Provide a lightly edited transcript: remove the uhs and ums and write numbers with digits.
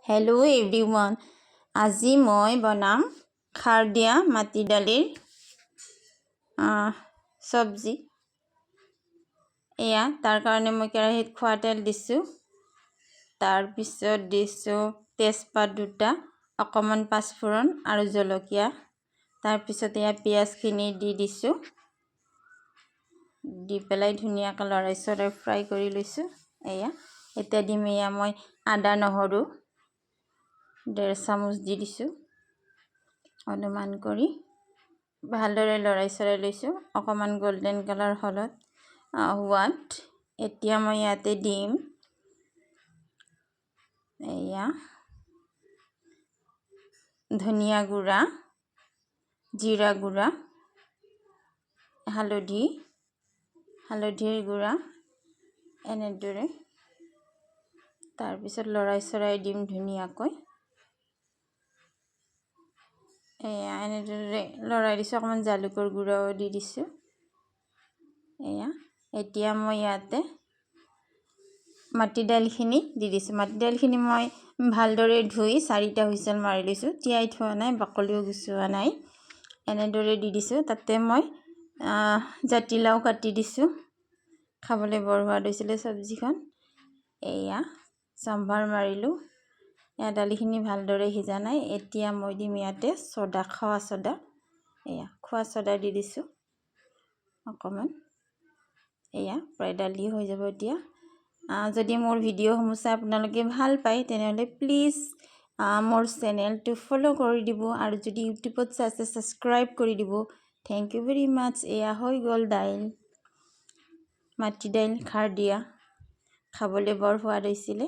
Hello everyone. আজি মই বনাম খাৰ দিয়া মাটি দালিৰ সবজি। এয়া তাৰ কাৰণে মই কেৰাহীত খোৱা তেল দিছোঁ। তাৰ পিছত দিছোঁ তেজপাত দুটা, অকমান পাঁচফোৰণ আৰু জলকীয়া। তাৰ পিছত এয়া পিয়াজখিনি দি দিছোঁ। দি পেলাই ধুনীয়াকৈ লৰাই ফ্ৰাই কৰি লৈছোঁ। এয়া এতিয়া দিম এয়া মই আদা নহৰু 1.5 চামুচ দি দিছোঁ। অনুমান কৰি ভালদৰে লৰাই লৈছোঁ। অকমান গোল্ডেন কালাৰ হোৱাত এতিয়া মই ইয়াতে দিম এয়া ধনিয়া গুড়া, জিৰা গুড়া, হালধিৰ গুড়া এনেদৰে। তাৰপিছত লৰাই দিম ধুনীয়াকৈ। এয়া এনেদৰে লৰাই দিছোঁ। অকমান জালুকৰ গুড়াও দি দিছোঁ। এয়া এতিয়া মই ইয়াতে মাটি দাইলখিনি দি দিছোঁ। মাটি দাইলখিনি মই ভালদৰে ধুই 4টা হুইচেল মাৰি লৈছোঁ। তিয়াই থোৱা নাই, বাকলিও গুচোৱা নাই। এনেদৰে দি দিছোঁ। তাতে মই জাতিলাও কাটি দিছোঁ। খাবলৈ বৰ সোৱাদ হৈছিলে সবজিখন। এয়া চাম্ভাৰ মাৰিলোঁ। এয়া দালিখিনি ভালদৰে সিজা নাই। এতিয়া মই দিম ইয়াতে খোৱা ছ'ডা। এয়া খোৱা ছ'ডা দি দিছোঁ অকমান। এয়া প্ৰায় দালি হৈ যাব এতিয়া। যদি মোৰ ভিডিঅ'সমূহ চাই আপোনালোকে ভাল পায় তেনেহ'লে প্লিজ মোৰ চেনেলটো ফ'ল' কৰি দিব আৰু যদি ইউটিউবত চাইছে ছাবস্ক্ৰাইব কৰি দিব। থেংক ইউ ভেৰি মাছ। এয়া হৈ গ'ল মাটি দাইল খাৰ দিয়া। খাবলৈ বৰ সোৱাদ হৈছিলে।